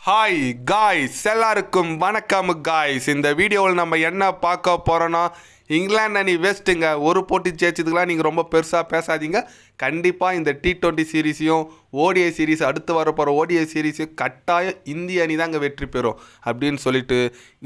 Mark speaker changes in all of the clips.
Speaker 1: Hi guys, எல்லாருக்கும் வணக்கம் guys. இந்த வீடியோவில் நம்ம என்ன பார்க்க போகிறோன்னா, இங்கிலாந்து அணி வெஸ்ட்டுங்க. ஒரு போட்டி ஜெயிச்சதுக்கெலாம் நீங்கள் ரொம்ப பெருசாக பேசாதீங்க. கண்டிப்பாக இந்த T20 சீரீஸையும் ஓடிஐ சீரீஸ் அடுத்து வரப்போகிற ஓடிஐ சீரீஸையும் கட்டாயம் இந்திய அணி தாங்க வெற்றி பெறும் அப்படின்னு சொல்லிட்டு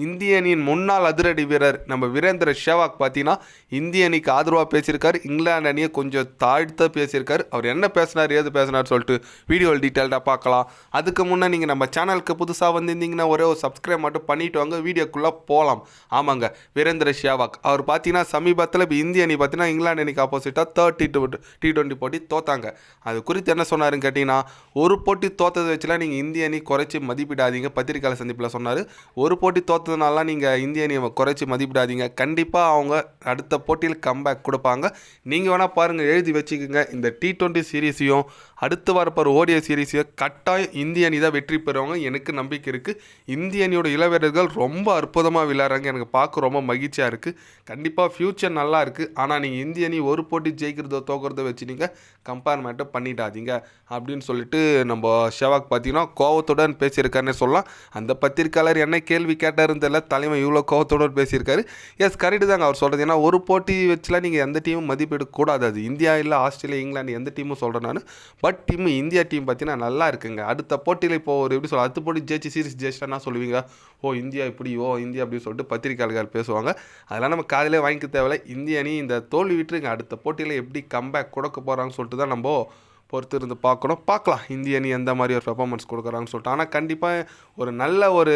Speaker 1: இந்திய அணியின் முன்னாள் அதிரடி வீரர் நம்ம வீரேந்திர சேவாக் பார்த்தீங்கன்னா இந்திய அணிக்கு ஆதரவாக பேசியிருக்காரு. இங்கிலாந்து அணியை கொஞ்சம் தாழ்த்த பேசியிருக்காரு. அவர் என்ன பேசினார், ஏது பேசினார் சொல்லிட்டு வீடியோவில் டீட்டெயில்டாக பார்க்கலாம். அதுக்கு முன்னே நீங்கள் நம்ம சேனலுக்கு புதுசாக வந்திருந்தீங்கன்னா ஒரே ஒரு சப்ஸ்கிரைப் மட்டும் பண்ணிவிட்டு வாங்க, வீடியோக்குள்ளே போகலாம். ஆமாங்க, வீரேந்திர சேவாக் அவர் பார்த்தீங்கன்னா சமீபத்தில் இப்போ இந்திய அணி பார்த்தீங்கன்னா இங்கிலாந்து அணிக்கு ஆப்போசிட்டாக T20 போட்டி தோத்தாங்க. அது குறித்து என்ன சொன்னாருன்னு கேட்டிங்கன்னா, ஒரு போட்டி தோத்ததை வச்சுலாம் நீங்கள் இந்திய அணி குறைச்சி மதிப்பிடாதீங்க. பத்திரிகையாளர் சந்திப்பில் சொன்னார், ஒரு போட்டி தோத்ததுனாலாம் நீங்கள் இந்திய அணியை குறைச்சி மதிப்பிடாதீங்க. கண்டிப்பாக அவங்க அடுத்த போட்டியில் கம்பேக் கொடுப்பாங்க. நீங்கள் வேணால் பாருங்கள், எழுதி வச்சுக்கோங்க. இந்த T20 சீரீஸையும் அடுத்து வரப்போகிற ஓடிஐ சீரீஸையும் கட்டாயம் இந்திய அணி தான் வெற்றி பெறுவாங்க. எனக்கு நம்பிக்கை இருக்குது. இந்திய அணியோட இளவீரர்கள் ரொம்ப அற்புதமாக விளையாடுறாங்க. எனக்கு பார்க்க ரொம்ப மகிழ்ச்சியாக இருக்குது. கண்டிப்பாக ஃப்யூச்சர் நல்லா இருக்குது. ஆனால் நீங்கள் இந்திய அணி ஒரு போட்டி ஜெயிக்கிறதோ தோக்கிறதோ வச்சு நீங்கள் கம்பேர்மெண்ட்டை பண்ணிடாதீங்க அப்படின்னு சொல்லிட்டு நம்ம ஷெவாக் பார்த்தீங்கன்னா கோவத்துடன் பேசியிருக்காருன்னே சொல்லலாம். அந்த பத்திரிக்கையாளர் என்ன கேள்வி கேட்டாருன்னு தெரியல, தலைமை இவ்வளோ கோவத்துடன் பேசியிருக்காரு. எஸ், கரெக்டு தாங்க அவர் சொல்கிறது. ஏன்னா ஒரு போட்டி வச்சுலாம் நீங்கள் எந்த டீமும் மதிப்பிடக்கூடாது. அது இந்தியா இல்லை, ஆஸ்திரேலியா, இங்கிலாந்து எந்த டீமும் சொல்கிறேன் நான். பட் இந்தியா டீம் பார்த்தீங்கன்னா நல்லா இருக்குங்க. அடுத்த போட்டியில் இப்போ ஒரு எப்படி சொல்ல, அடுத்த போட்டி ஜெயிச்சு சீரிஸ் ஜெயிச்சிட்டா சொல்லுவீங்க, ஓ இந்தியா இப்படி, ஓ இந்தியா அப்படின்னு சொல்லிட்டு பத்திரிக்கையாளர்கள் பேசுவாங்க. அதெல்லாம் நம்ம காலையிலே வாங்கிக்க தேவையில்லை. இந்திய அணி இந்த தோல்வி விட்டுருங்க, அடுத்த போட்டியில் எப்படி கம்பேக் கொடுக்க போகிறாங்கன்னு சொல்லிட்டு தான் நம்ம பொறுத்து இருந்து பார்க்கலாம் இந்திய அணி எந்த மாதிரி ஒரு பெர்ஃபார்மன்ஸ் கொடுக்குறாங்கன்னு சொல்லிட்டு. ஆனால் கண்டிப்பாக ஒரு நல்ல ஒரு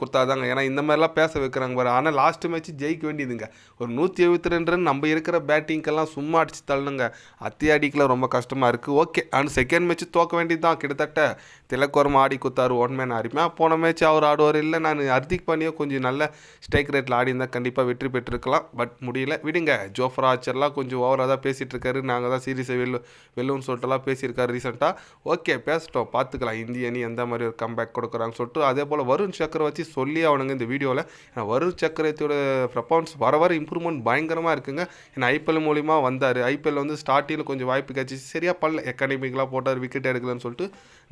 Speaker 1: கொடுத்தாதாங்க. ஏன்னா இந்த மாதிரிலாம் பேச வைக்கிறாங்க பாரு. ஆனால் லாஸ்ட்டு மேட்ச் ஜெயிக்க வேண்டியதுங்க. ஒரு 172 ரன் நம்ம இருக்கிற பேட்டிங்கெல்லாம் சும்மா அடிச்சு தள்ளுங்க. அத்தியாடிக்கெலாம் ரொம்ப கஷ்டமாக இருக்குது. ஓகே, அண்ட் செகண்ட் மேட்ச் தோக்க வேண்டியது தான். கிட்டத்தட்ட திலக் ஆடி குத்தாரு, ஒன் மேன் ஆடிப்பேன். போன மேட்ச் அவர் ஆடுவார் இல்லை, நான் ஹர்திக் பாண்டியா கொஞ்சம் நல்ல ஸ்ட்ரைக் ரேட்டில் ஆடி இருந்தால் கண்டிப்பாக வெற்றி பெற்றிருக்கலாம். பட் முடியல, விடுங்க. ஜோஃப்ரா ஆர்ச்சர்லாம் கொஞ்சம் ஓவராக தான் பேசிகிட்டு இருக்காரு. நாங்கள் தான் சீரீஸை வெல்லுன்னு சொல்லிட்டுலாம் பேசியிருக்காரு ரீசெண்டாக. ஓகே, பேசிட்டோம், பார்த்துக்கலாம் இந்திய அணி எந்த மாதிரி ஒரு கம்பேக் கொடுக்குறாங்கன்னு சொல்லிட்டு. அதே போல் வருண் சக்கரவர்த்தி சொல்லி அவனுங்க இந்த வீடியோவில். ஏன்னா வருண் சக்கரவர்த்தியோட பெர்ஃபார்மன்ஸ் வர இம்ப்ரூவ்மெண்ட் பயங்கரமாக இருக்குங்க. ஏன்னா ஐபிஎல் மூலிமா வந்தார். ஐபிஎல் வந்து ஸ்டார்டிங்கில் கொஞ்சம் வாய்ப்பு கிடச்சிச்சு, சரியாக பண்ணல. எக்கனாமிக்கெலாம் போட்டார், விக்கெட் எடுக்கலன்னு சொல்லிட்டு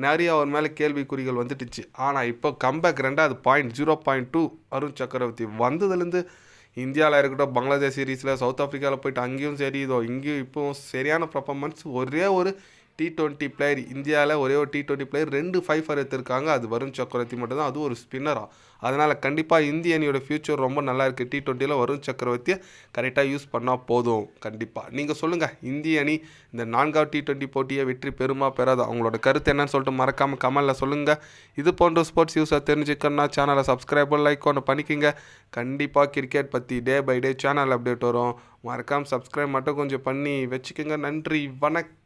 Speaker 1: நிறைய அவர் மேலே கேள்விக்குறிகள் வந்துட்டுச்சு. ஆனால் இப்போ கம்பேக் 0.2 வருண் சக்கரவர்த்தி வந்ததுலேருந்து இந்தியாவில் இருக்கட்டும், பங்களாதேஷ் சீரீஸில், சவுத் ஆஃப்ரிக்காவில் போய்ட்டு அங்கேயும் சரி, இதோ இங்கேயும் இப்போவும் சரியான பர்ஃபார்மன்ஸ். ஒரே ஒரு T20 பிளேயர் இந்தியாவில், ஒரே ஒரு T20 பிளேயர் 2 5 எடுத்திருக்காங்க. அது வருண் சக்கரவர்த்தி மட்டும் தான், அது ஒரு ஸ்பின்னராக. அதனால் கண்டிப்பாக இந்திய அணியோட ஃப்யூச்சர் ரொம்ப நல்லா இருக்குது. T20யில் வருண் சக்கரவர்த்தியை கரெக்டாக யூஸ் பண்ணால் போதும். கண்டிப்பாக நீங்கள் சொல்லுங்கள், இந்திய அணி இந்த 4வது T20 போட்டியை வெற்றி பெறுமா பெறாதா? அவங்களோட கருத்து என்னன்னு சொல்லிட்டு மறக்காமல் கமெண்டில் சொல்லுங்கள். இது போன்ற ஸ்போர்ட்ஸ் யூஸாக தெரிஞ்சுக்கணுன்னா சேனலை சப்ஸ்கிரைப் லைக் ஒன்று பண்ணிக்கோங்க. கண்டிப்பாக கிரிக்கெட் பற்றி day by day channel update வரும். மறக்காமல் சப்ஸ்கிரைப் மட்டும் கொஞ்சம் பண்ணி வச்சுக்கோங்க. நன்றி, வணக்கம்.